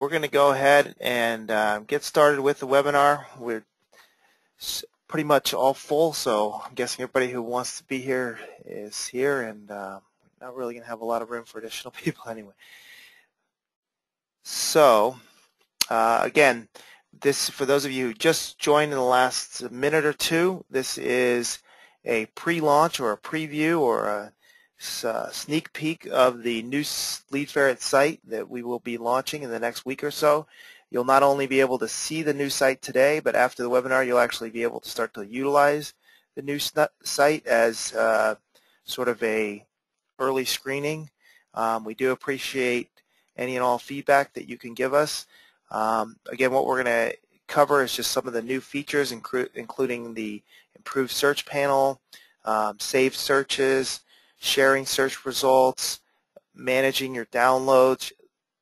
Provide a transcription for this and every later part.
We're going to go ahead and get started with the webinar. We're pretty much all full, so I'm guessing everybody who wants to be here is here, and not really going to have a lot of room for additional people anyway. So, again, this, for those of you who just joined in the last minute or two, this is a pre-launch or a preview or a sneak peek of the new LeadFerret site that we will be launching in the next week or so. You'll not only be able to see the new site today, but after the webinar you'll actually be able to start to utilize the new site as sort of a early screening. We do appreciate any and all feedback that you can give us. Again, what we're going to cover is just some of the new features, including the improved search panel, saved searches, sharing search results, managing your downloads,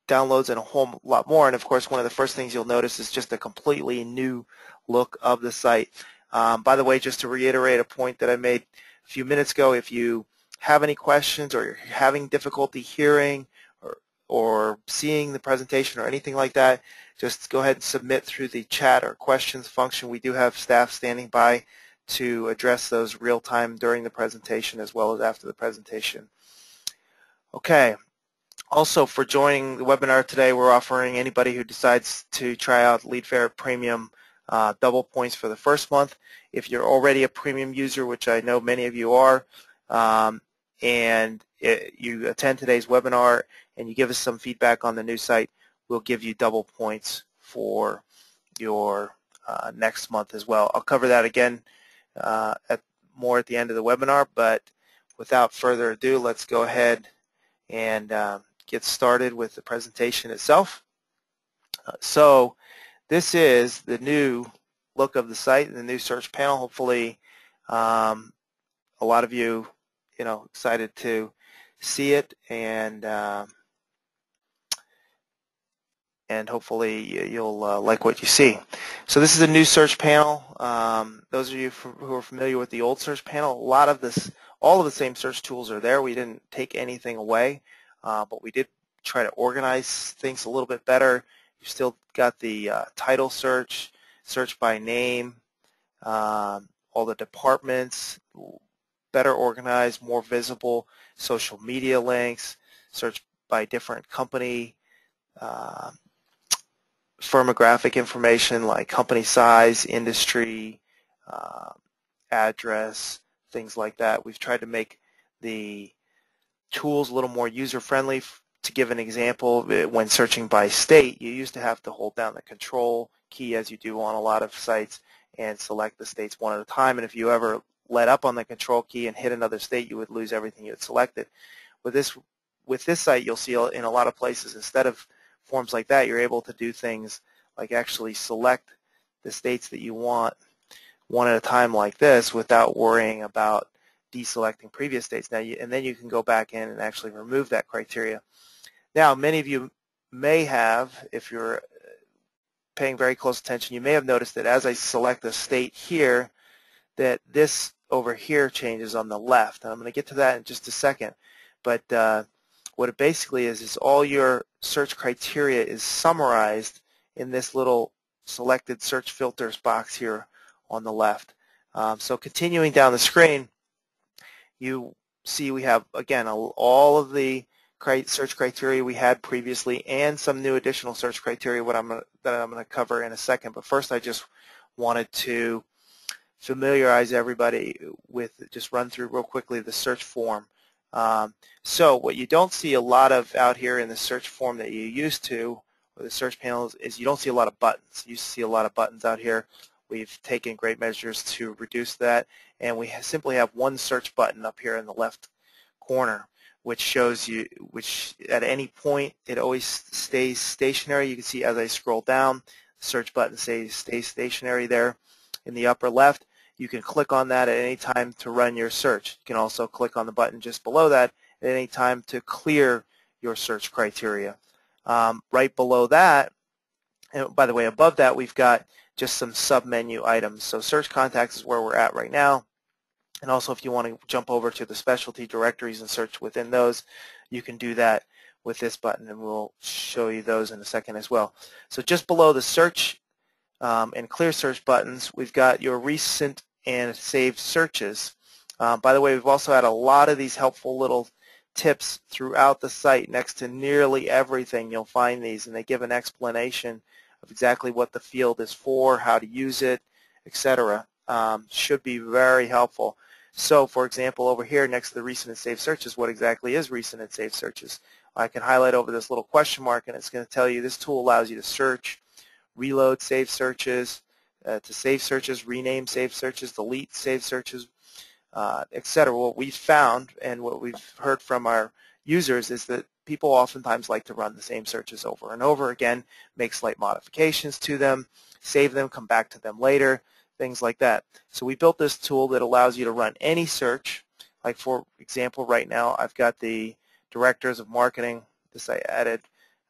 and a whole lot more. And of course, one of the first things you'll notice is just a completely new look of the site. By the way, just to reiterate a point that I made a few minutes ago, if you have any questions or you're having difficulty hearing or seeing the presentation or anything like that, just go ahead and submit through the chat or questions function. We do have staff standing by to address those real time during the presentation as well as after the presentation. Okay. Also, for joining the webinar today, we're offering anybody who decides to try out LeadFerret Premium double points for the first month. If you're already a premium user, which I know many of you are, and you attend today's webinar and you give us some feedback on the new site, we'll give you double points for your next month as well. I'll cover that again more at the end of the webinar, but without further ado, let's go ahead and get started with the presentation itself. So this is the new look of the site and the new search panel. Hopefully a lot of you, excited to see it, and hopefully you'll like what you see. So this is a new search panel. Those of you who are familiar with the old search panel, all of the same search tools are there. We didn't take anything away, but we did try to organize things a little bit better. You've still got the title search, search by name, all the departments, better organized, more visible, social media links, search by different company, firmographic information like company size, industry, address, things like that. We've tried to make the tools a little more user-friendly. To give an example, when searching by state, you used to have to hold down the control key, as you do on a lot of sites, and select the states one at a time. And if you ever let up on the control key and hit another state, you would lose everything you had selected. With this site, you'll see in a lot of places, instead of forms like that, you're able to do things like actually select the states that you want one at a time like this without worrying about deselecting previous states. Now, and then you can go back in and actually remove that criteria. Now, many of you may have, if you're paying very close attention, you may have noticed that as I select a state here, that this over here changes on the left. And I'm going to get to that in just a second. But what it basically is all your search criteria is summarized in this little selected search filters box here on the left. So continuing down the screen, you see we have, again, all of the search criteria we had previously and some new additional search criteria that I'm going to cover in a second. But first, I just wanted to familiarize everybody with, just run through real quickly the search form. So what you don't see a lot of out here in the search form that you used to, or the search panels, is you don't see a lot of buttons. You see a lot of buttons out here. We've taken great measures to reduce that, and we simply have one search button up here in the left corner, which shows you, which at any point it always stays stationary. You can see as I scroll down, the search button stays stationary there in the upper left. You can click on that at any time to run your search. You can also click on the button just below that at any time to clear your search criteria. Right below that, and by the way, above that, we've got just some sub-menu items. So search contacts is where we're at right now. And also, if you want to jump over to the specialty directories and search within those, you can do that with this button, and we'll show you those in a second as well. So just below the search and clear search buttons, we've got your recent and saved searches. By the way, we've also had a lot of these helpful little tips throughout the site. Next to nearly everything you'll find these, and they give an explanation of exactly what the field is for, how to use it, etc. Should be very helpful. So for example, over here next to the recent and saved searches, what exactly is recent and saved searches? I can highlight over this little question mark, and it's going to tell you this tool allows you to search, reload saved searches, to save searches, rename saved searches, delete saved searches, etc. What we've found and what we've heard from our users is that people oftentimes like to run the same searches over and over again, make slight modifications to them, save them, come back to them later, things like that. So we built this tool that allows you to run any search. Like for example, right now I've got the directors of marketing, this I added,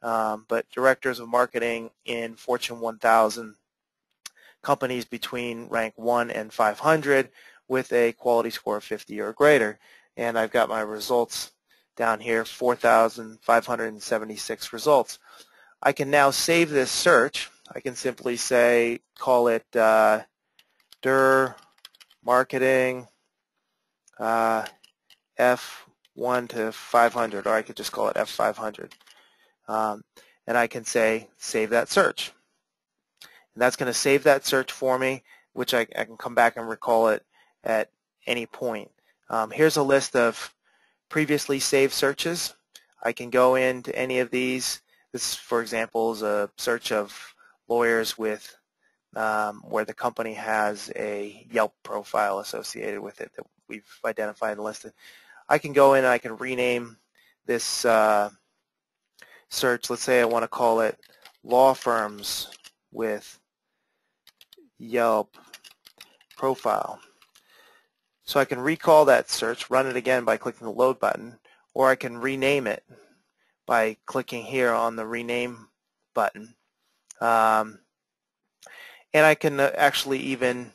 but directors of marketing in Fortune 1000 companies between rank 1 and 500 with a quality score of 50 or greater. And I've got my results down here, 4,576 results. I can now save this search. I can simply say, call it DIR marketing F1 to 500, or I could just call it F500. And I can say, save that search. And that's going to save that search for me, which I can come back and recall it at any point. Here's a list of previously saved searches. I can go into any of these. This, for example, is a search of lawyers with where the company has a Yelp profile associated with it that we've identified and listed. I can go in and I can rename this search. Let's say I want to call it law firms with Yelp profile. So I can recall that search, run it again by clicking the load button, or I can rename it by clicking here on the rename button. And I can actually even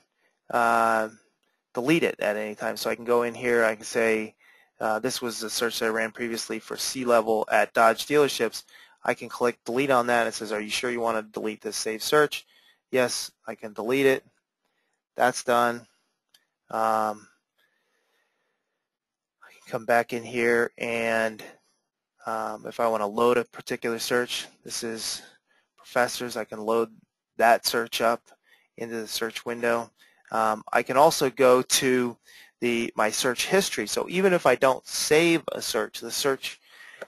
delete it at any time. So I can go in here, I can say, this was a search that I ran previously for C-level at Dodge dealerships. I can click delete on that, and it says, are you sure you want to delete this saved search? Yes, I can delete it. That's done. I can come back in here, and if I want to load a particular search, this is professors, I can load that search up into the search window. I can also go to my search history. So even if I don't save a search, the search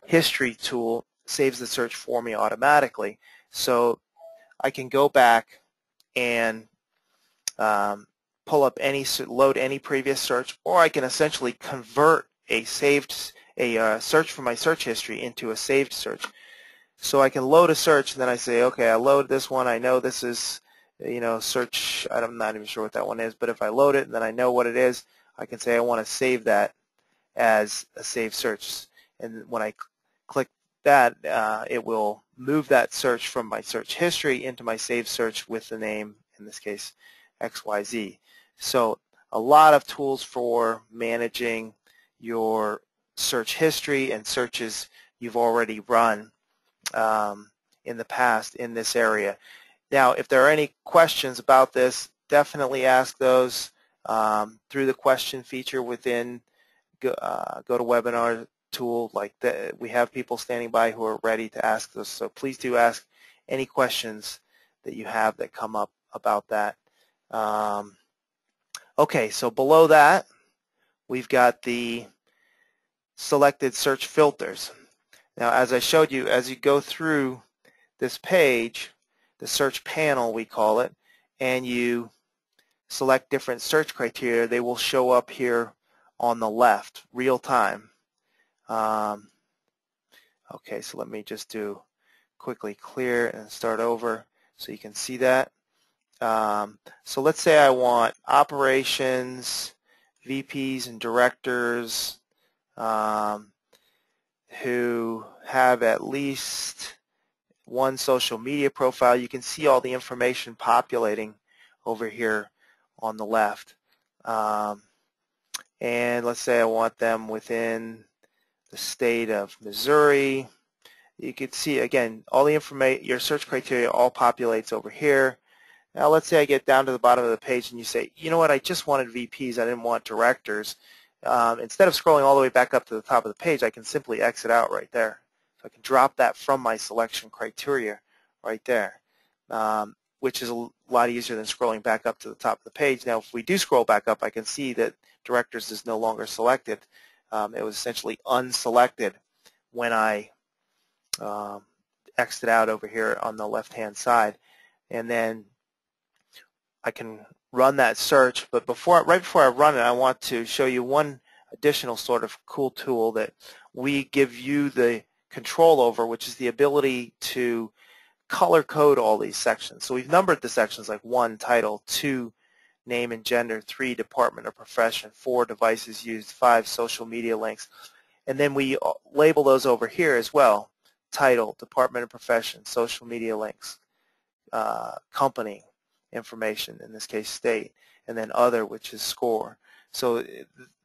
history tool saves the search for me automatically. So I can go back and pull up load any previous search, or I can essentially convert a search from my search history into a saved search. So I can load a search, and then I say, okay, I load this one. I know this is, search. I'm not even sure what that one is, but if I load it and then I know what it is, I can say I want to save that as a saved search. And when I click that, it will move that search from my search history into my saved search with the name, in this case, XYZ. So a lot of tools for managing your search history and searches you've already run in the past in this area. Now, if there are any questions about this, definitely ask those through the question feature within GoToWebinar tool. We have people standing by who are ready to ask those, so please do ask any questions that you have that come up about that. Okay, so below that, we've got the selected search filters. Now, as I showed you, as you go through this page, the search panel, we call it, and you select different search criteria, they will show up here on the left, real time. Okay, so let me just do quickly clear and start over so you can see that. So let's say I want operations, VPs and directors who have at least one social media profile. You can see all the information populating over here on the left. And let's say I want them within the state of Missouri. you can see again all the information, your search criteria all populates over here. Now let's say I get down to the bottom of the page and you say, you know what, I just wanted VPs, I didn't want directors. Instead of scrolling all the way back up to the top of the page, I can simply exit out right there. So I can drop that from my selection criteria right there, which is a lot easier than scrolling back up to the top of the page. Now if we do scroll back up, I can see that directors is no longer selected. It was essentially unselected when I exit out over here on the left-hand side. And then I can run that search, but right before I run it, I want to show you one additional sort of cool tool that we give you the control over, which is the ability to color code all these sections. So we've numbered the sections like 1, title, 2, name and gender, 3, department or profession, 4, devices used, 5, social media links, and then we label those over here as well: title, department or profession, social media links, company information, in this case state, and then other, which is score. So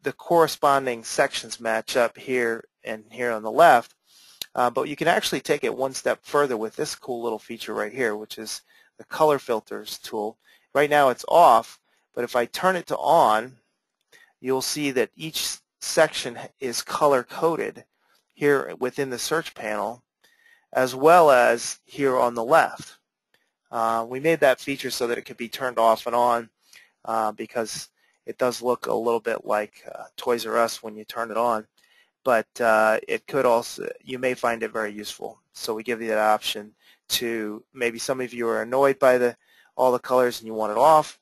the corresponding sections match up here and here on the left, but you can actually take it one step further with this cool little feature right here, which is the color filters tool. Right now it's off, but if I turn it to on, you'll see that each section is color coded here within the search panel, as well as here on the left. We made that feature so that it could be turned off and on because it does look a little bit like Toys R Us when you turn it on, but it could also, you may find it very useful. So we give you that option to, maybe some of you are annoyed by all the colors and you want it off,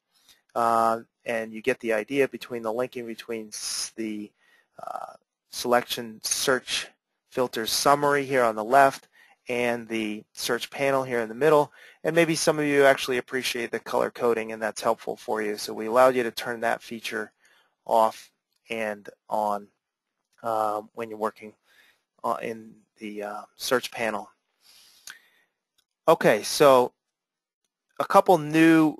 and you get the idea between the linking between the selection search filters summary here on the left and the search panel here in the middle. And maybe some of you actually appreciate the color coding and that's helpful for you. So we allowed you to turn that feature off and on when you're working in the search panel. Okay, so a couple new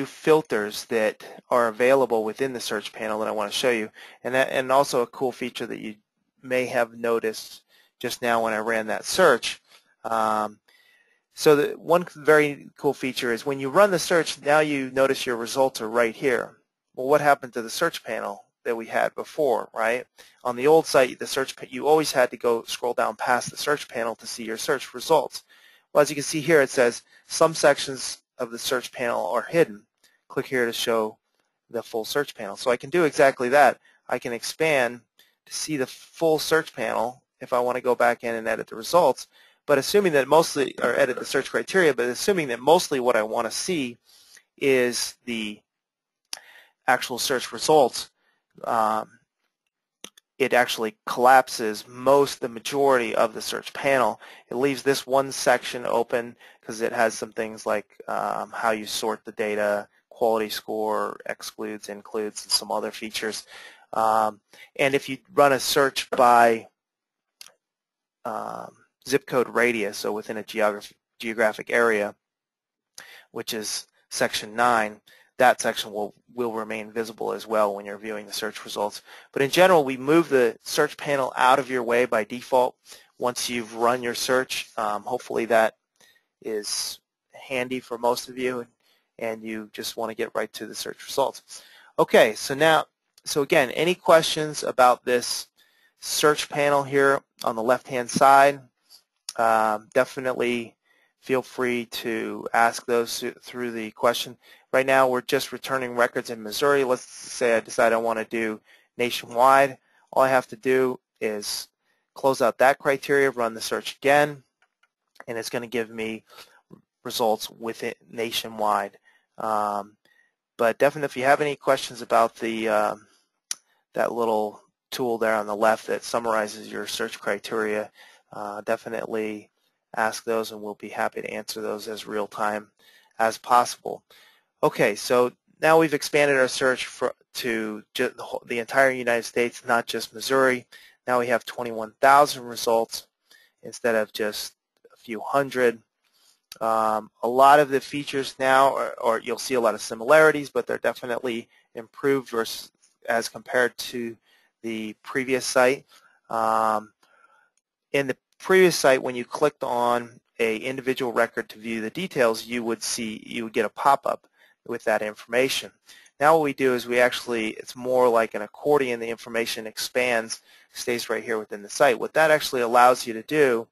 filters that are available within the search panel that I want to show you, and also a cool feature that you may have noticed just now when I ran that search. So one very cool feature is when you run the search, now you notice your results are right here. Well, what happened to the search panel that we had before, right? On the old site, you always had to go scroll down past the search panel to see your search results. Well, as you can see here, it says some sections of the search panel are hidden. Click here to show the full search panel. So I can do exactly that. I can expand to see the full search panel if I want to go back in and edit the results, but assuming that mostly, or edit the search criteria, but assuming that mostly what I want to see is the actual search results, it actually collapses the majority of the search panel. It leaves this one section open because it has some things like how you sort the data, quality score, excludes, includes, and some other features. And if you run a search by zip code radius, so within a geographic area, which is section 9, that section will remain visible as well when you're viewing the search results. But in general, we move the search panel out of your way by default once you've run your search. Hopefully that is handy for most of you, and you just want to get right to the search results. Okay, so again, any questions about this search panel here on the left-hand side? Definitely feel free to ask those through the question. Right now we're just returning records in Missouri. Let's say I decide I want to do nationwide. All I have to do is close out that criteria, run the search again, and it's going to give me results with it nationwide. But definitely if you have any questions about that little tool there on the left that summarizes your search criteria, definitely ask those and we'll be happy to answer those as real time as possible. Okay, so now we've expanded our search to the entire United States, not just Missouri. Now we have 21,000 results instead of just a few hundred. A lot of the features now, or you'll see a lot of similarities, but they're definitely improved as compared to the previous site. In the previous site, when you clicked on a individual record to view the details, you would get a pop-up with that information. Now what we do is it's more like an accordion. The information expands, stays right here within the site. What that actually allows you to do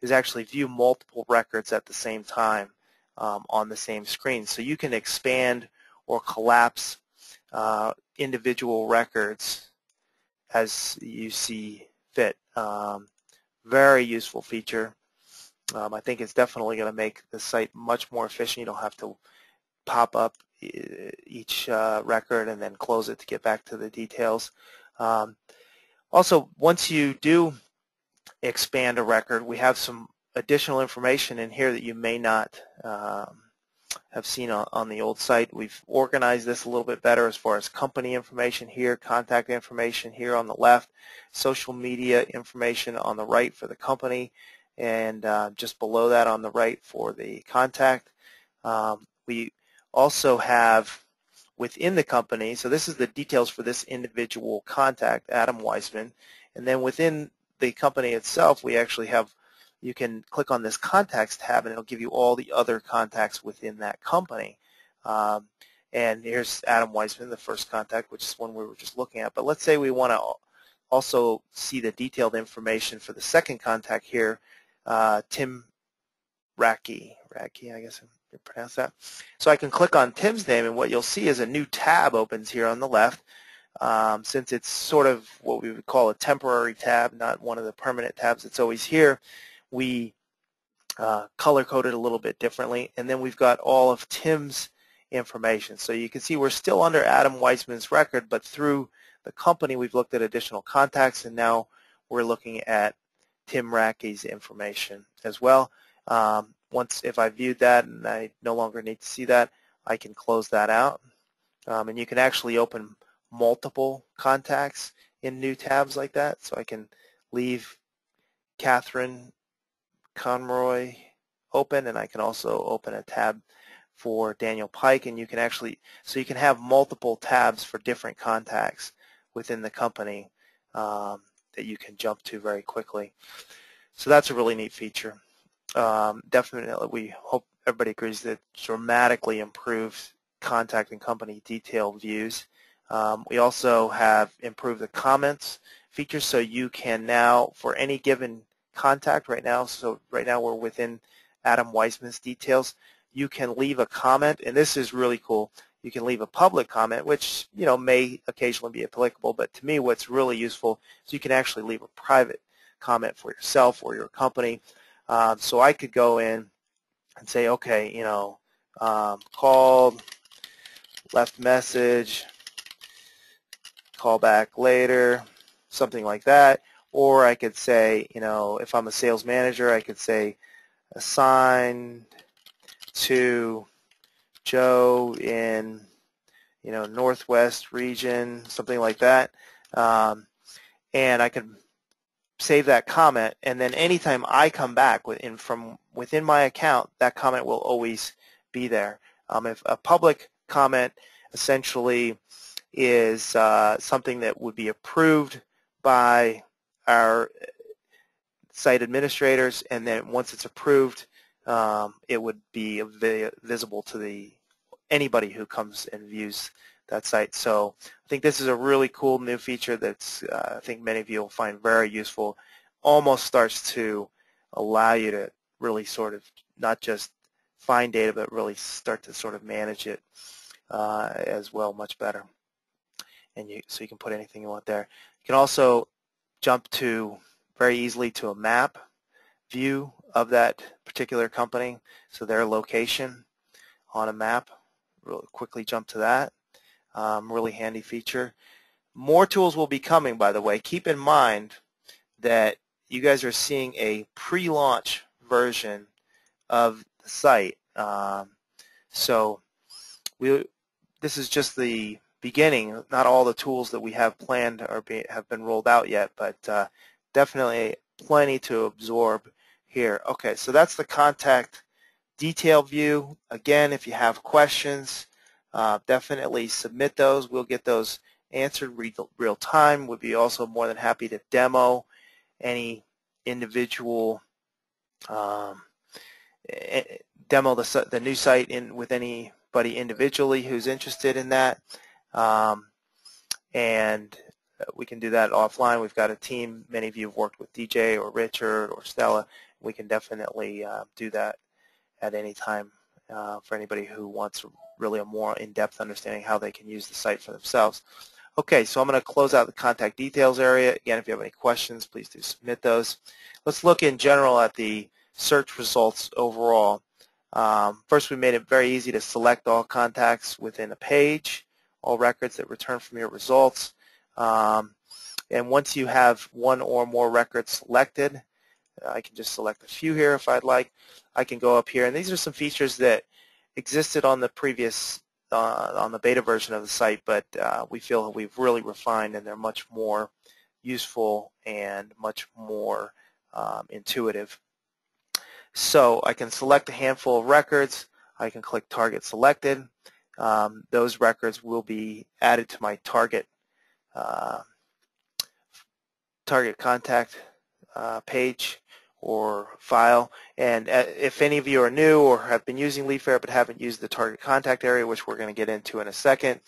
is actually view multiple records at the same time on the same screen. So you can expand or collapse individual records as you see fit. Very useful feature. I think it's definitely going to make the site much more efficient. You don't have to pop up each record and then close it to get back to the details. Also, once you do expand a record, we have some additional information in here that you may not have seen on the old site. We've organized this a little bit better as far as company information here, contact information here on the left, social media information on the right for the company, and just below that on the right for the contact. We also have within the company, so this is the details for this individual contact, Adam Weisman, and then within the company itself, we actually have, you can click on this contacts tab and it'll give you all the other contacts within that company. And here's Adam Weisman, the first contact, which is one we were just looking at. But let's say we want to also see the detailed information for the second contact here, Tim Racky, I guess I pronounce that. So I can click on Tim's name, and what you'll see is a new tab opens here on the left. Since it's sort of what we would call a temporary tab, not one of the permanent tabs that's always here, we color-coded a little bit differently, and then we've got all of Tim's information. So you can see we're still under Adam Weisman's record, but through the company we've looked at additional contacts, and now we're looking at Tim Racky's information as well. If I viewed that and I no longer need to see that, I can close that out. And you can actually open multiple contacts in new tabs like that. So I can leave Catherine Conroy open, and I can also open a tab for Daniel Pike, and you can have multiple tabs for different contacts within the company that you can jump to very quickly. So that's a really neat feature. Definitely, we hope everybody agrees that dramatically improves contact and company detail views. We also have improved the comments feature, so you can now, for any given contact right now we're within Adam Weisman's details, you can leave a comment, and this is really cool. You can leave a public comment, which may occasionally be applicable, but to me what's really useful is you can actually leave a private comment for yourself or your company. So I could go in and say, okay, called, left message, call back later, something like that. Or I could say, if I'm a sales manager, I could say assigned to Joe in, Northwest region, something like that. And I can save that comment, and then anytime I come back from within my account, that comment will always be there. If a public comment essentially is something that would be approved by our site administrators, and then once it's approved, it would be visible to anybody who comes and views that site. So I think this is a really cool new feature that's I think many of you will find very useful. Almost starts to allow you to really sort of not just find data, but really start to sort of manage it as well, much better. And so you can put anything you want there. You can also jump very easily to a map view of that particular company, so their location on a map. Really quickly jump to that. Really handy feature. More tools will be coming, by the way. Keep in mind that you guys are seeing a pre-launch version of the site. So this is just the beginning. Not all the tools that we have planned have been rolled out yet, but definitely plenty to absorb here. Okay, so that's the contact detail view. Again, if you have questions, definitely submit those. We'll get those answered real time. We'd be also more than happy to demo any individual demo the new site with anybody individually who's interested in that, and we can do that offline. We've got a team. Many of you have worked with DJ or Richard or Stella. We can definitely do that at any time for anybody who wants really a more in-depth understanding how they can use the site for themselves. Okay, so I'm going to close out the contact details area. Again, if you have any questions, please do submit those. Let's look in general at the search results overall. First, we made it very easy to select all contacts within a page, all records that return from your results. And once you have one or more records selected, I can just select a few here if I'd like. I can go up here, and these are some features that existed on the previous, on the beta version of the site, but we feel that we've really refined, and they're much more useful and much more intuitive. So I can select a handful of records. I can click Target Selected. Those records will be added to my target contact page or file. And if any of you are new or have been using LeadFerret but haven't used the target contact area, which we're going to get into in a second,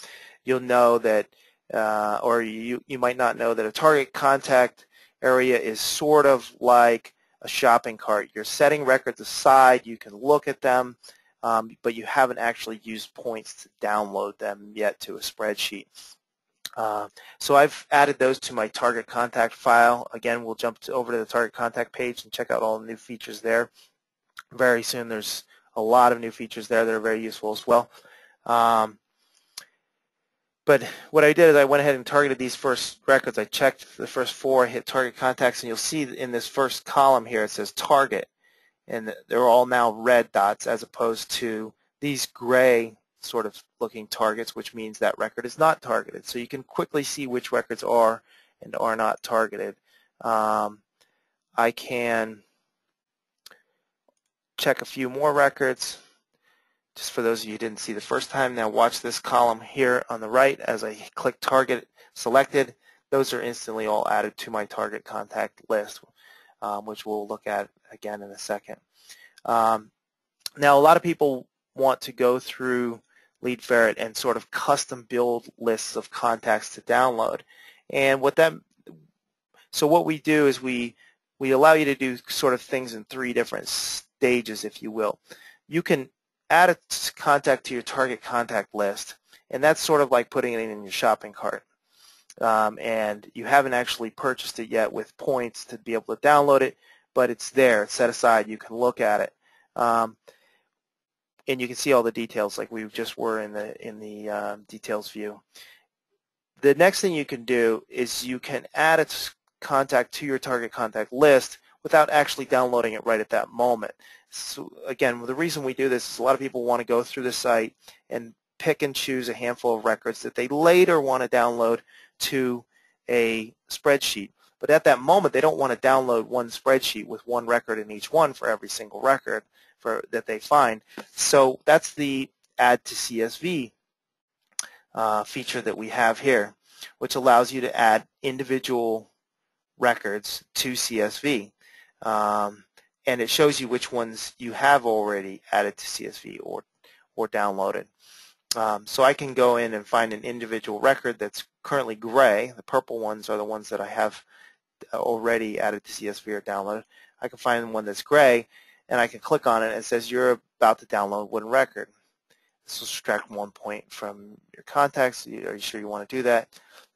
you'll know that, or you might not know that a target contact area is sort of like a shopping cart. You're setting records aside, you can look at them, but you haven't actually used points to download them yet to a spreadsheet. So I've added those to my target contact file. Again, we'll jump over to the target contact page and check out all the new features there. Very soon there's a lot of new features there that are very useful as well. But what I did is I went ahead and targeted these first records. I checked the first 4, hit target contacts, and you'll see in this first column here it says target. And they're all now red dots as opposed to these gray sort of looking targets, which means that record is not targeted. So you can quickly see which records are and are not targeted. I can check a few more records. Just for those of you who didn't see the first time, now watch this column here on the right. As I click Target Selected, those are instantly all added to my target contact list, which we'll look at again in a second. Now, a lot of people want to go through LeadFerret and sort of custom build lists of contacts to download. And so what we do is we allow you to do sort of things in 3 different stages, if you will. You can add a contact to your target contact list, and that's sort of like putting it in your shopping cart. And you haven't actually purchased it yet with points to be able to download it, but it's there, it's set aside, you can look at it. And you can see all the details like we just were in the details view. The next thing you can do is you can add a contact to your target contact list without actually downloading it right at that moment. So again, the reason we do this is a lot of people want to go through the site and pick and choose a handful of records that they later want to download to a spreadsheet. But at that moment, they don't want to download one spreadsheet with one record in each one for every single record that they find. So that's the Add to CSV feature that we have here, which allows you to add individual records to CSV. And it shows you which ones you have already added to CSV or downloaded. So I can go in and find an individual record that's currently gray. The purple ones are the ones that I have already added to CSV or downloaded. I can find one that's gray, and I can click on it, and it says you're about to download one record. This will subtract 1 point from your contacts. Are you sure you want to do that?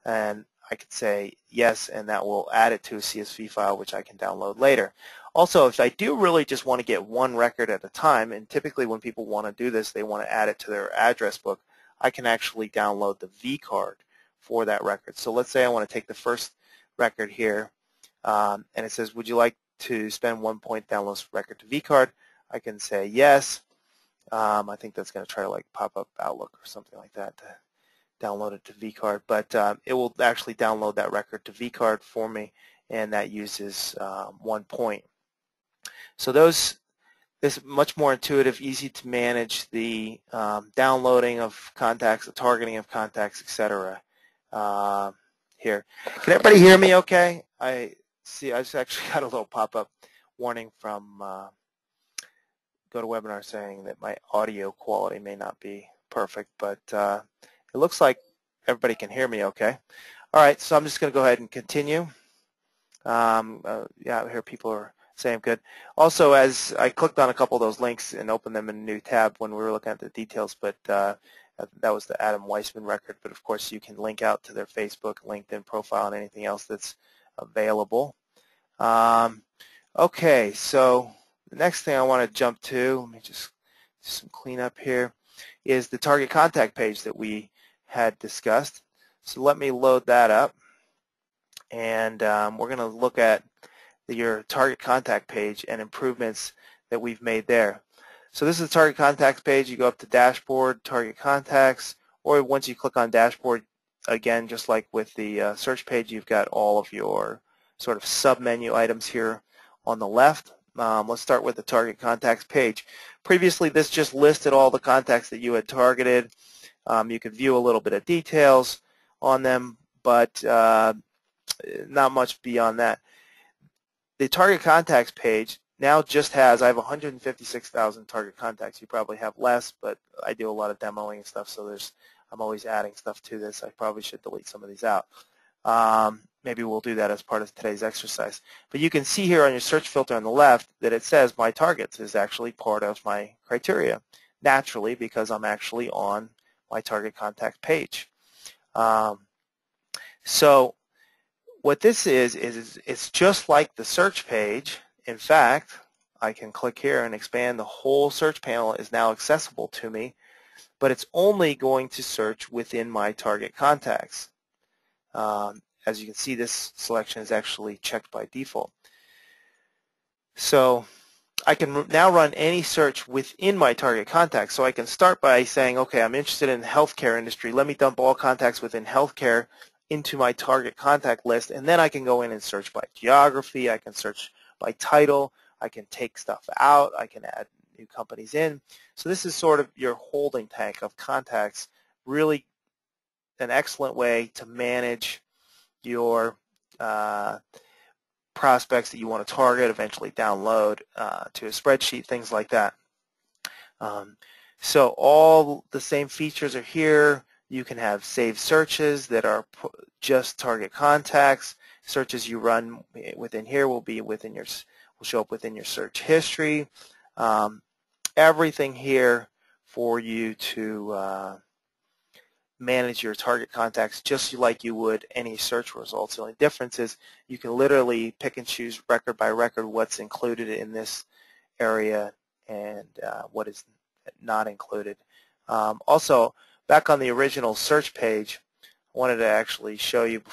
And I could say yes, and that will add it to a CSV file, which I can download later. Also, if I do really just want to get one record at a time, and typically when people want to do this, they want to add it to their address book, I can actually download the V card for that record. So let's say I want to take the first record here, and it says, would you like to spend 1 point download this record to V card? I can say yes. I think that's going to try to like pop up Outlook or something like that to download it to vCard, but it will actually download that record to vCard for me, and that uses 1 point. So this is much more intuitive, easy to manage the downloading of contacts, the targeting of contacts, etc. Here. Can everybody hear me okay? see, I just actually got a little pop-up warning from GoToWebinar saying that my audio quality may not be perfect, but it looks like everybody can hear me okay. All right, so I'm just going to go ahead and continue. Yeah, I hear people are saying good. Also, as I clicked on a couple of those links and opened them in a new tab when we were looking at the details, but that was the Adam Weissman record. But of course, you can link out to their Facebook, LinkedIn profile, and anything else that's available. Okay, so the next thing I want to jump to, let me just do some cleanup here, is the target contact page that we had discussed. So let me load that up, and we're going to look at your target contact page and improvements that we've made there. So this is the target contacts page. You go up to dashboard, target contacts, or once you click on dashboard, again, just like with the search page, you've got all of your sort of sub-menu items here on the left. Let's start with the target contacts page. Previously, this just listed all the contacts that you had targeted. You could view a little bit of details on them, but not much beyond that. The target contacts page now just has, I have 156,000 target contacts. You probably have less, but I do a lot of demoing and stuff, so I'm always adding stuff to this. I probably should delete some of these out. Maybe we'll do that as part of today's exercise. But you can see here on your search filter on the left that it says my targets is actually part of my criteria, naturally, because I'm actually on my target contact page. So what this is it's just like the search page. In fact, I can click here and expand. The whole search panel is now accessible to me, but it's only going to search within my target contacts. As you can see, this selection is actually checked by default. So I can now run any search within my target contacts. So I can start by saying, okay, I'm interested in the healthcare industry. Let me dump all contacts within healthcare into my target contact list, and then I can go in and search by geography. I can search by title. I can take stuff out. I can add new companies in. So this is sort of your holding tank of contacts, really an excellent way to manage your prospects that you want to target, eventually download to a spreadsheet, things like that. So all the same features are here. You can have saved searches that are just target contacts. Searches you run within here will show up within your search history. Everything here for you to manage your target contacts just like you would any search results. The only difference is you can literally pick and choose record by record what's included in this area and what is not included. Also, back on the original search page, I wanted to actually show you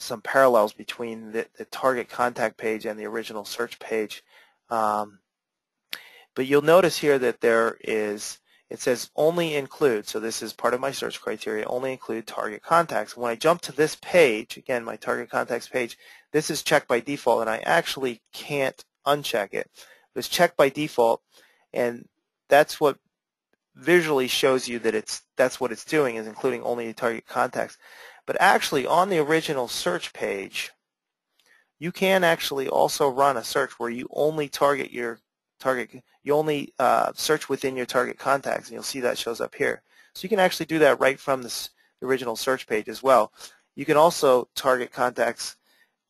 some parallels between the target contact page and the original search page. But you'll notice here that it says only include, so this is part of my search criteria, only include target contacts. When I jump to this page, again, my target contacts page, this is checked by default, and I actually can't uncheck it. It's checked by default, and that's what visually shows you that that's what it's doing, is including only target contacts. But actually, on the original search page, you can actually also run a search where you only target your you only search within your target contacts, and you'll see that shows up here. So you can actually do that right from the original search page as well. You can also target contacts,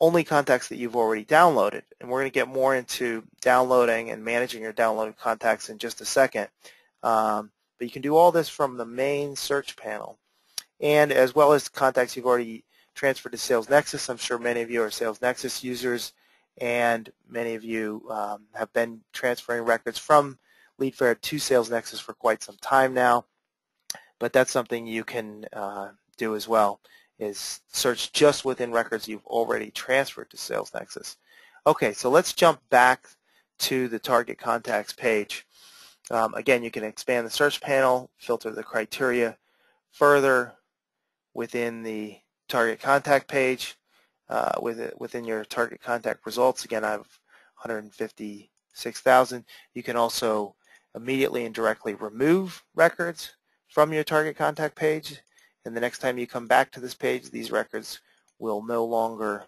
only contacts that you've already downloaded, and we're going to get more into downloading and managing your downloaded contacts in just a second. But you can do all this from the main search panel, and as well as contacts you've already transferred to Sales Nexus. I'm sure many of you are Sales Nexus users, and many of you have been transferring records from LeadFerret to Sales Nexus for quite some time now. But that's something you can do as well, is search just within records you've already transferred to Sales Nexus. Okay, so let's jump back to the target contacts page. Again, you can expand the search panel, filter the criteria further within the target contact page. Within your target contact results, again, I have 156,000. You can also immediately and directly remove records from your target contact page, and the next time you come back to this page, these records will no longer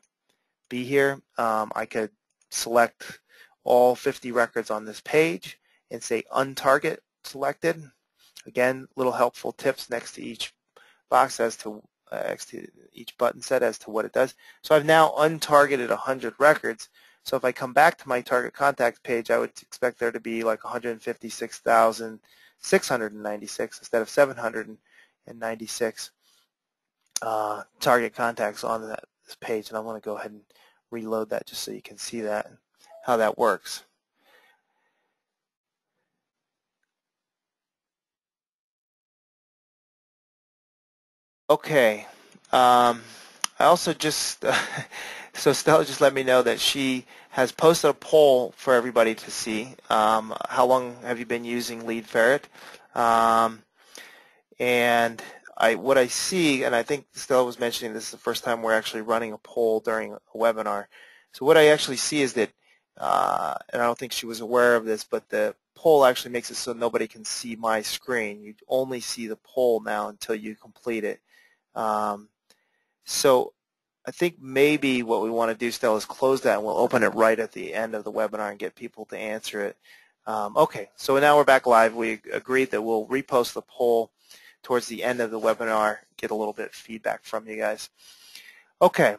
be here. I could select all 50 records on this page and say untarget selected. Again, little helpful tips next to each box as to each button set as to what it does. So I've now untargeted 100 records. So if I come back to my target contacts page, I would expect there to be like 156,696 instead of 796 target contacts on this page. And I'm going to go ahead and reload that just so you can see that, how that works. Okay. I also just, so Stella just let me know that she has posted a poll for everybody to see. How long have you been using LeadFerret? And what I see, and I think Stella was mentioning this is the first time we're actually running a poll during a webinar. So what I actually see is that, and I don't think she was aware of this, but the poll actually makes it so nobody can see my screen. You only see the poll now until you complete it. So I think maybe what we want to do, Stella, is close that and we'll open it right at the end of the webinar and get people to answer it. Okay, so now we're back live. We agreed that we'll repost the poll towards the end of the webinar, get a little bit of feedback from you guys. Okay,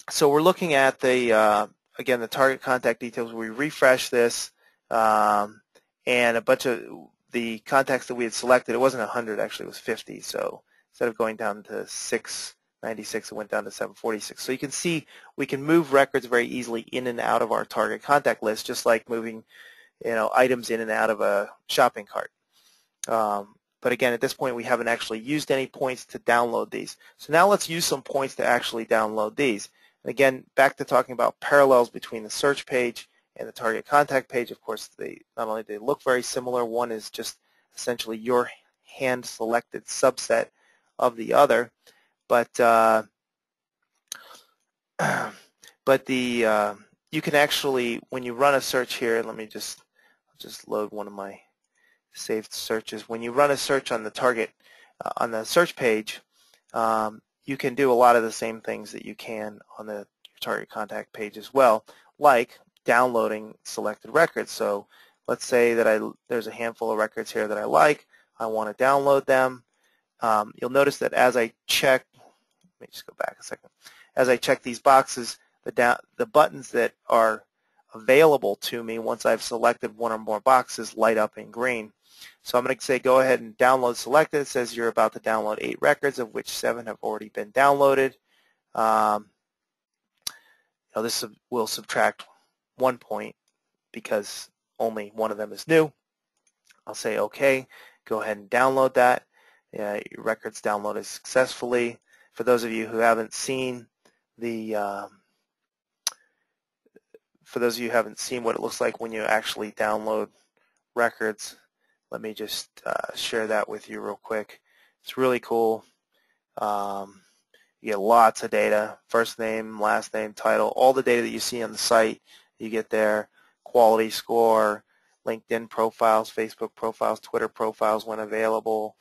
so we're looking at the, again, the target contact details. We refresh this, and a bunch of the contacts that we had selected, it wasn't 100, actually, it was 50. So instead of going down to 696, it went down to 746. So you can see we can move records very easily in and out of our target contact list, just like moving, items in and out of a shopping cart. But again, at this point, we haven't actually used any points to download these. So now let's use some points to actually download these. And again, back to talking about parallels between the search page and the target contact page. Of course, not only do they look very similar, one is just essentially your hand-selected subset of the other, but you can actually, when you run a search here, let me just load one of my saved searches. When you run a search on the target, on the search page, you can do a lot of the same things that you can on your target contact page as well, like downloading selected records. So let's say that there's a handful of records here that I like. I want to download them. You'll notice that as I check, let me just go back a second. As I check these boxes, the buttons that are available to me once I've selected one or more boxes light up in green. So I'm going to say go ahead and download selected. It says you're about to download 8 records, of which 7 have already been downloaded. This will subtract 1 point because only one of them is new. I'll say OK. Go ahead and download that. Your records downloaded successfully. For those of you who haven't seen what it looks like when you actually download records, let me just share that with you real quick. It's really cool. You get lots of data, first name, last name, title, all the data that you see on the site you get there, quality score, LinkedIn profiles, Facebook profiles, Twitter profiles when available,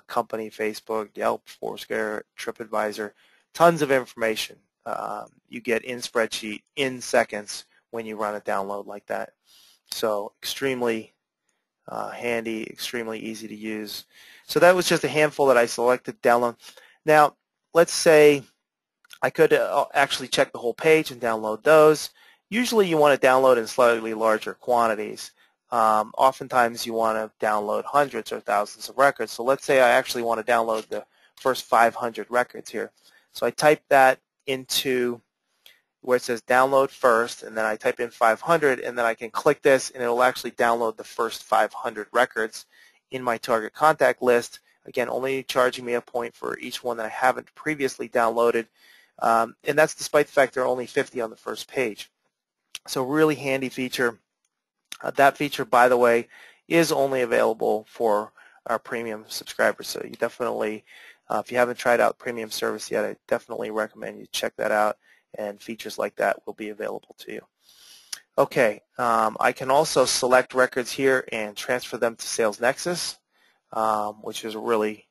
company, Facebook, Yelp, Foursquare, TripAdvisor, tons of information you get in spreadsheet in seconds when you run a download like that. So extremely handy, extremely easy to use. So that was just a handful that I selected download. Now, let's say I could actually check the whole page and download those. Usually you want to download in slightly larger quantities. Oftentimes you want to download hundreds or thousands of records. So let's say I actually want to download the first 500 records here. So I type that into where it says download first, and then I type in 500, and then I can click this, and it will actually download the first 500 records in my target contact list. Again, only charging me a point for each one that I haven't previously downloaded, and that's despite the fact there are only 50 on the first page. So really handy feature. That feature, by the way, is only available for our premium subscribers. So you definitely, if you haven't tried out premium service yet, I definitely recommend you check that out, and features like that will be available to you. Okay, I can also select records here and transfer them to Sales Nexus, which is a really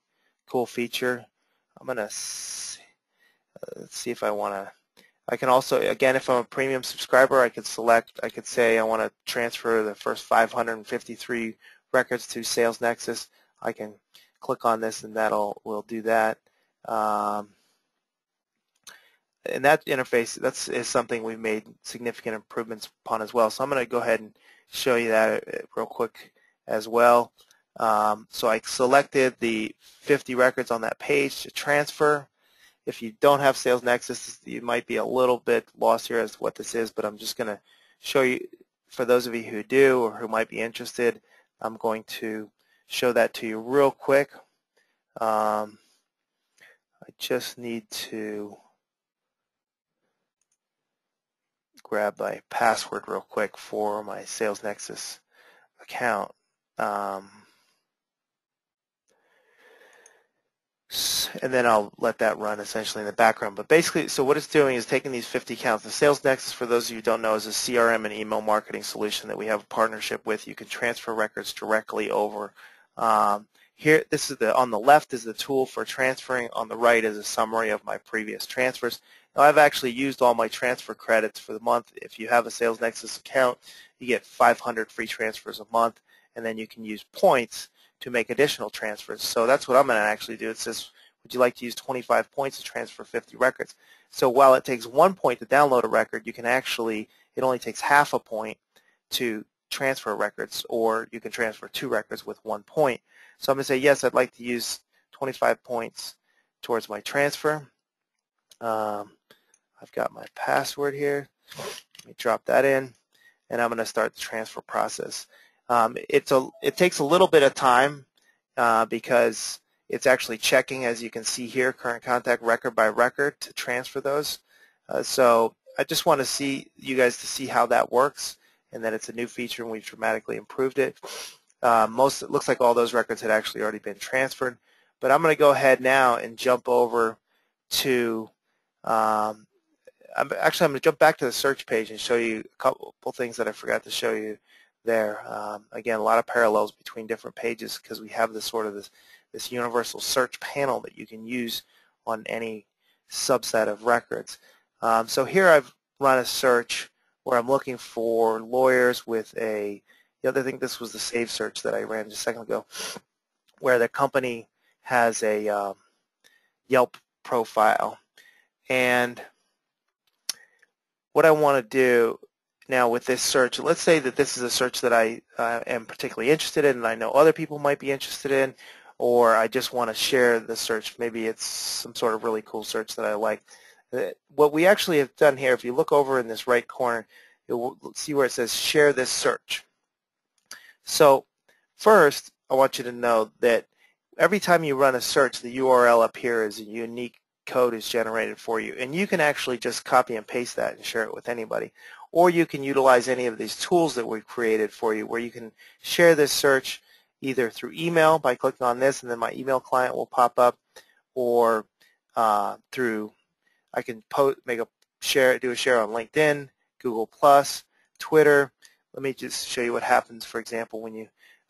cool feature. I'm going to let's see if I want to. I can also, again, if I'm a premium subscriber, I could say I want to transfer the first 553 records to Sales Nexus. I can click on this and will do that. And that interface, is something we've made significant improvements upon as well. So I'm going to go ahead and show you that real quick as well. So I selected the 50 records on that page to transfer. If you don't have Sales Nexus, you might be a little bit lost here as to what this is, but I'm just going to show you, for those of you who do or who might be interested, I'm going to show that to you real quick. I just need to grab my password real quick for my Sales Nexus account. And then I'll let that run essentially in the background. But basically, so what it's doing is taking these 50 accounts. The Sales Nexus, for those of you who don't know, is a CRM and email marketing solution that we have a partnership with. You can transfer records directly over. Here, this is on the left is the tool for transferring. On the right is a summary of my previous transfers. Now, I've actually used all my transfer credits for the month. If you have a Sales Nexus account, you get 500 free transfers a month, and then you can use points to make additional transfers. So that's what I'm going to actually do. It says, would you like to use 25 points to transfer 50 records? So while it takes 1 point to download a record, you can actually, it only takes half a point to transfer records, or you can transfer 2 records with 1 point. So I'm going to say, yes, I'd like to use 25 points towards my transfer. I've got my password here. Let me drop that in, and I'm going to start the transfer process. It takes a little bit of time because it's actually checking, as you can see here, current contact record by record to transfer those. So I just want you guys to see how that works, and that it's a new feature and we've dramatically improved it. It looks like all those records had actually already been transferred. But I'm going to go ahead now and jump over to I'm going to jump back to the search page and show you a couple things that I forgot to show you there. Again, a lot of parallels between different pages because we have this this universal search panel that you can use on any subset of records. So here I've run a search where I'm looking for lawyers with the other thing, this was the save search that I ran just a second ago, where the company has a Yelp profile. And what I want to do now with this search, let's say that this is a search that I am particularly interested in and I know other people might be interested in, or I just want to share the search. Maybe it's some sort of really cool search that I like. What we actually have done here, if you look over in this right corner, you'll see where it says share this search. So first, I want you to know that every time you run a search, the URL up here is a unique code is generated for you, and you can actually just copy and paste that and share it with anybody, or you can utilize any of these tools that we've created for you where you can share this search either through email by clicking on this and then my email client will pop up, or through, I can do a share on LinkedIn, Google+, Twitter. Let me just show you what happens, for example,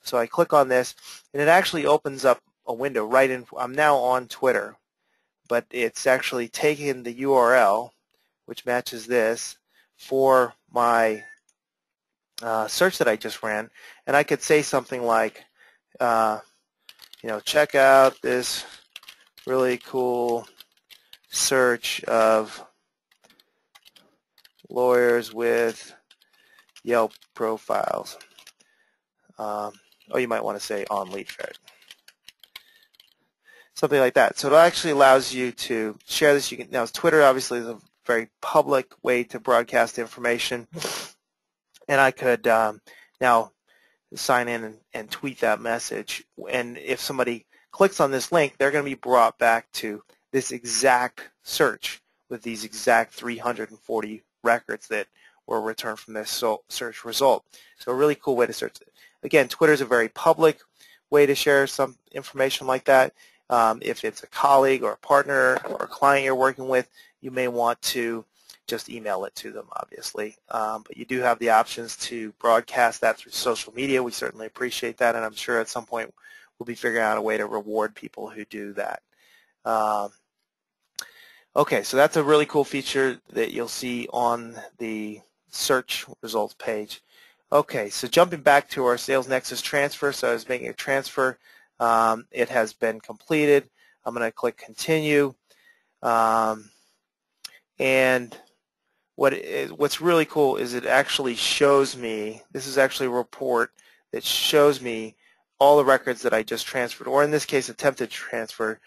so I click on this and it actually opens up a window right in, I'm now on Twitter, but it's actually taken the URL, which matches this, for my search that I just ran, and I could say something like, check out this really cool search of lawyers with Yelp profiles. You might want to say on LeadFerret. Something like that. So it actually allows you to share this. Now, Twitter obviously is a very public way to broadcast information, and I could now sign in and tweet that message. And if somebody clicks on this link, they're going to be brought back to this exact search with these exact 340 records that were returned from this search result. So a really cool way to search it. Again, Twitter is a very public way to share some information like that. If it's a colleague or a partner or a client you're working with, you may want to just email it to them, obviously. But you do have the options to broadcast that through social media. We certainly appreciate that, and I'm sure at some point we'll be figuring out a way to reward people who do that. Okay, so that's a really cool feature that you'll see on the search results page. Okay, so jumping back to our Sales Nexus transfer, so I was making a transfer. It has been completed. I'm going to click Continue. And what's really cool is it actually shows me, this is actually a report that shows me all the records that I just transferred, or in this case attempted to transfer.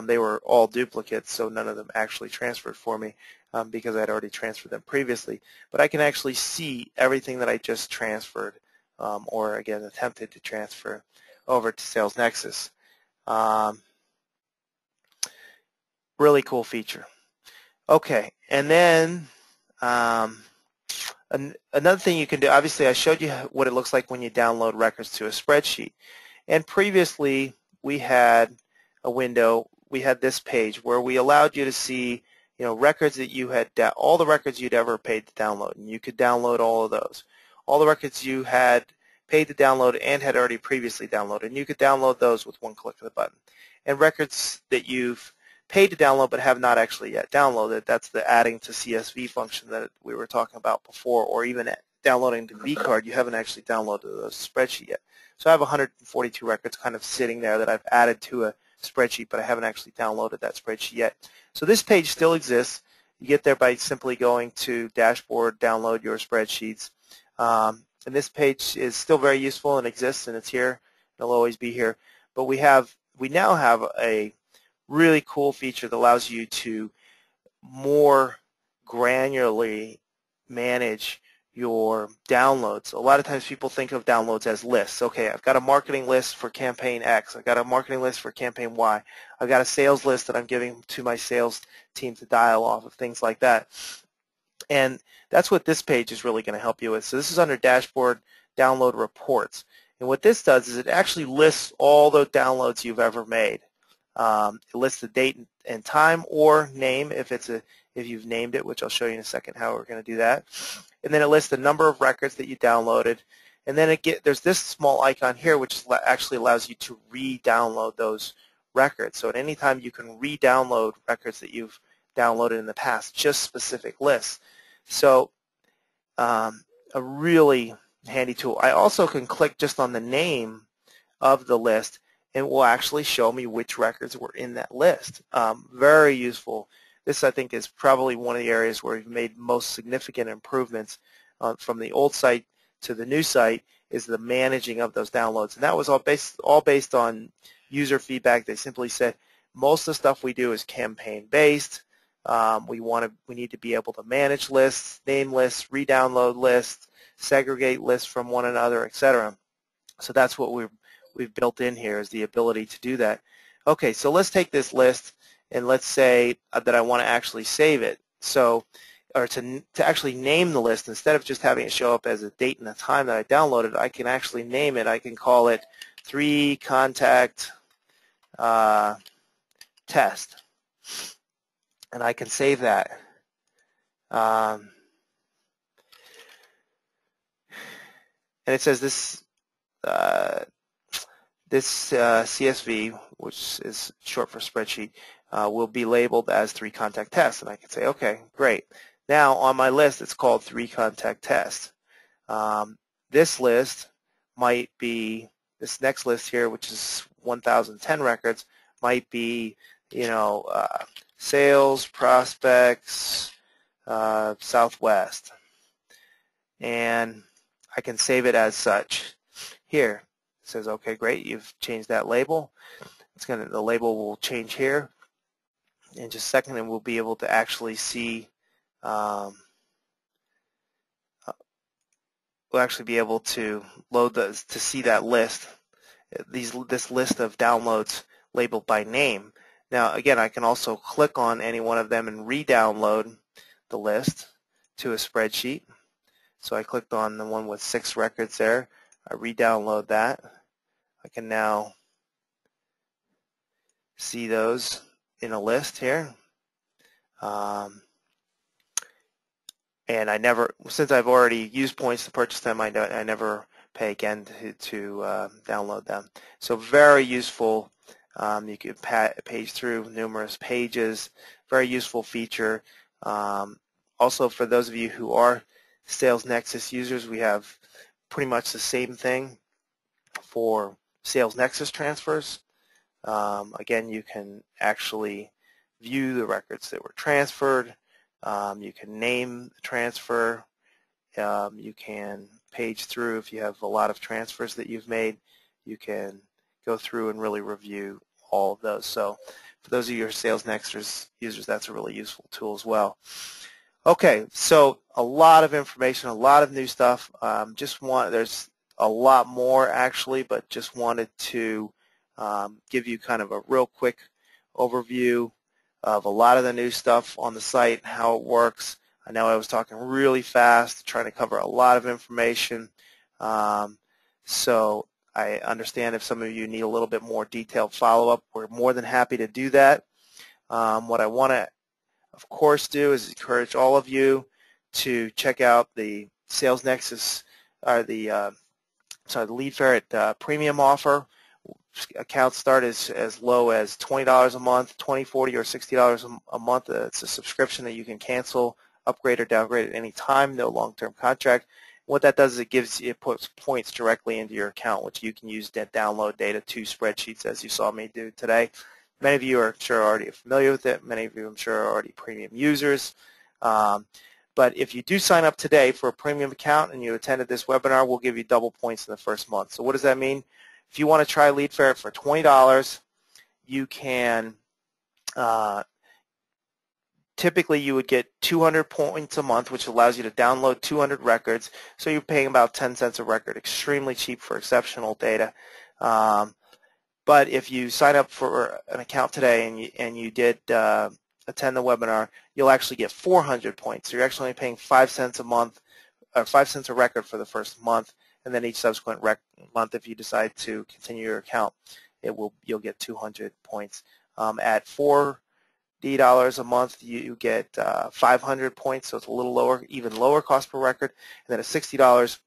They were all duplicates, so none of them actually transferred for me because I had already transferred them previously. But I can actually see everything that I just transferred, or again attempted to transfer, over to Sales Nexus. Really cool feature. Okay, and then another thing you can do, obviously I showed you what it looks like when you download records to a spreadsheet. And previously we had a window, we had this page where we allowed you to see, records that you had, all the records you'd ever paid to download, and you could download all of those. All the records you had paid to download and had already previously downloaded, and you could download those with one click of the button. And records that you've paid to download but have not actually yet downloaded, that's the adding to CSV function that we were talking about before, or even downloading the vCard, you haven't actually downloaded the spreadsheet yet. So I have 142 records kind of sitting there that I've added to a spreadsheet, but I haven't actually downloaded that spreadsheet yet. So this page still exists. You get there by simply going to Dashboard, Download Your Spreadsheets. And this page is still very useful and exists, and it's here. It'll always be here. But we now have a really cool feature that allows you to more granularly manage your downloads. A lot of times people think of downloads as lists. Okay, I've got a marketing list for campaign X. I've got a marketing list for campaign Y. I've got a sales list that I'm giving to my sales team to dial off of, things like that. And that's what this page is really going to help you with. So this is under Dashboard, Download Reports. And what this does is it actually lists all the downloads you've ever made. It lists the date and time, or name if you've named it, which I'll show you in a second how we're going to do that. And then it lists the number of records that you downloaded. And then there's this small icon here which actually allows you to re-download those records. So at any time you can re-download records that you've downloaded in the past, just specific lists. So a really handy tool. I also can click just on the name of the list, and it will actually show me which records were in that list. Very useful. This, I think, is probably one of the areas where we've made most significant improvements from the old site to the new site, is the managing of those downloads. And that was all based on user feedback. They simply said, most of the stuff we do is campaign-based. We need to be able to manage lists, name lists, re-download lists, segregate lists from one another, etc. So that's what we've built in here, is the ability to do that. Okay, so let's take this list and let's say that I want to actually save it. So, or to actually name the list, instead of just having it show up as a date and a time that I downloaded, I can actually name it. I can call it 3 contact test, and I can save that. And it says this CSV, which is short for spreadsheet, will be labeled as 3 contact tests. And I can say, okay, great. Now on my list it's called 3 contact tests. This list might be, this next list here, which is 1,010 records, might be, sales, prospects, Southwest. And I can save it as such. Here it says, okay, great, you've changed that label. The label will change here in just a second, and we'll be able to actually see we'll actually be able to load those to see that list, this list of downloads labeled by name. Now again, I can also click on any one of them and re-download the list to a spreadsheet. So I clicked on the one with 6 records there. I re-download that. I can now see those in a list here. And I never, since I've already used points to purchase them, I never pay again to download them. So very useful. You can page through numerous pages very useful feature. Also, for those of you who are Sales Nexus users, we have pretty much the same thing for Sales Nexus transfers. Again, you can actually view the records that were transferred. You can name the transfer. You can page through if you have a lot of transfers that you've made. You can go through and really review all of those. So for those of you who are Sales Nexus users, that's a really useful tool as well. Okay, so a lot of information, a lot of new stuff. There's a lot more actually, but just wanted to give you kind of a real quick overview of a lot of the new stuff on the site and how it works. I know I was talking really fast, trying to cover a lot of information. So I understand if some of you need a little bit more detailed follow-up. We're more than happy to do that. What I want to, of course, do is encourage all of you to check out the Sales Nexus, or the LeadFerret premium offer. Accounts start as low as $20 a month, $20, $40, or $60 a month. It's a subscription that you can cancel, upgrade, or downgrade at any time. No long-term contract. What that does is it puts points directly into your account, which you can use to download data to spreadsheets, as you saw me do today. Many of you are sure already familiar with it. Many of you, I'm sure, are already premium users. But if you do sign up today for a premium account and you attended this webinar, we'll give you double points in the first month. So what does that mean? If you want to try LeadFerret for $20, you can, typically you would get 200 points a month, which allows you to download 200 records. So you're paying about 10 cents a record, extremely cheap for exceptional data. But if you sign up for an account today and you did attend the webinar, you'll actually get 400 points. So you're actually only paying 5 cents a month, or 5 cents a record for the first month, and then each subsequent month, if you decide to continue your account, you'll get 200 points. At $40 a month, you get 500 points, so it's a little lower, even lower cost per record. And then at $60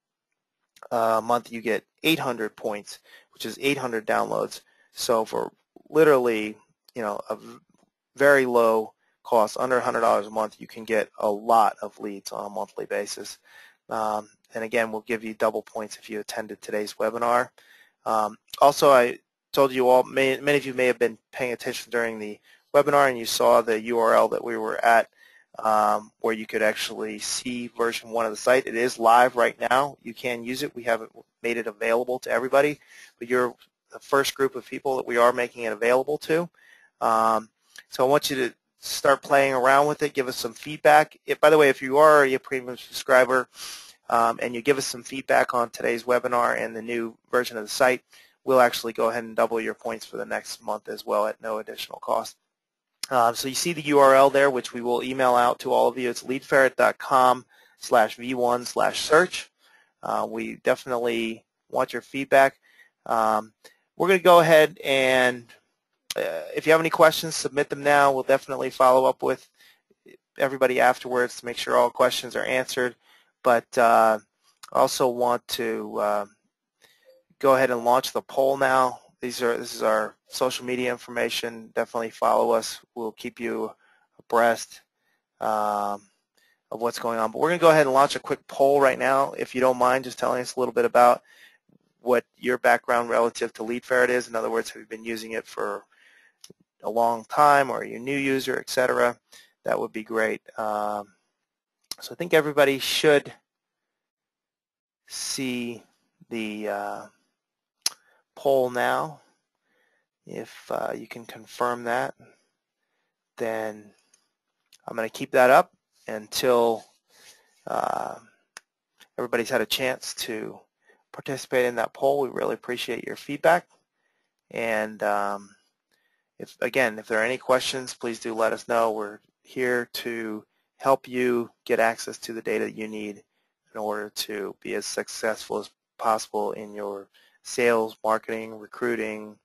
a month, you get 800 points, which is 800 downloads. So for literally, a very low cost, under $100 a month, you can get a lot of leads on a monthly basis. And again, we'll give you double points if you attended today's webinar. Also, I told you all, many of you may have been paying attention during the webinar, and you saw the URL that we were at, where you could actually see version 1 of the site. It is live right now. You can use it. We haven't made it available to everybody, but you're the first group of people that we are making it available to. So I want you to start playing around with it. Give us some feedback. By the way, if you are already a premium subscriber and you give us some feedback on today's webinar and the new version of the site, we'll actually go ahead and double your points for the next month as well at no additional cost. So you see the URL there, which we will email out to all of you. It's leadferret.com/v1/search. We definitely want your feedback. We're going to go ahead and if you have any questions, submit them now. We'll definitely follow up with everybody afterwards to make sure all questions are answered. But I also want to go ahead and launch the poll now. This is our social media information. Definitely follow us. We'll keep you abreast of what's going on. But we're going to go ahead and launch a quick poll right now, if you don't mind just telling us a little bit about what your background relative to LeadFerret is. In other words, have you been using it for a long time, or are you a new user, etc.? That would be great. So I think everybody should see the poll now. If you can confirm that, then I'm going to keep that up until everybody's had a chance to participate in that poll. We really appreciate your feedback. And if there are any questions, please do let us know. We're here to help you get access to the data you need in order to be as successful as possible in your sales, marketing, recruiting,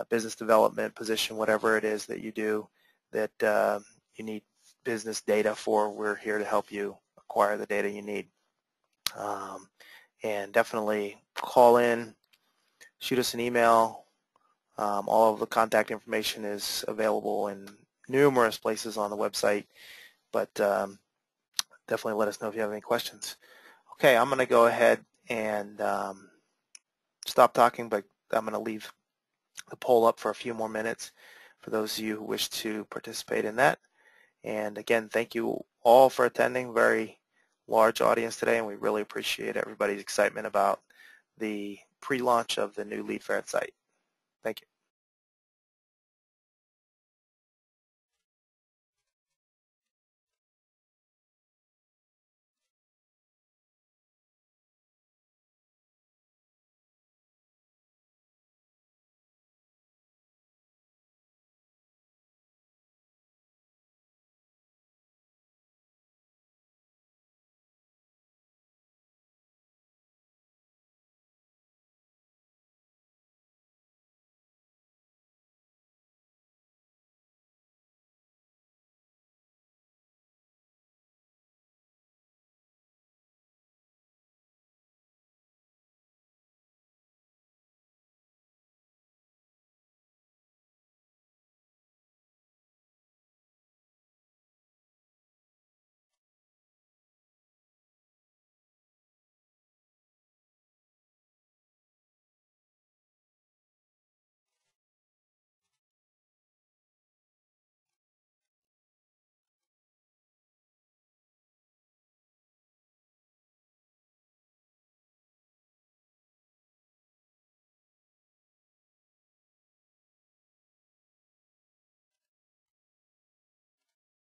business development position, whatever it is that you do that you need business data for. We're here to help you acquire the data you need. And definitely call in, shoot us an email. All of the contact information is available in numerous places on the website, but definitely let us know if you have any questions. Okay, I'm going to go ahead and stop talking, but I'm going to leave the poll up for a few more minutes for those of you who wish to participate in that. And again, thank you all for attending. Very large audience today, and we really appreciate everybody's excitement about the pre-launch of the new LeadFerret site. Thank you.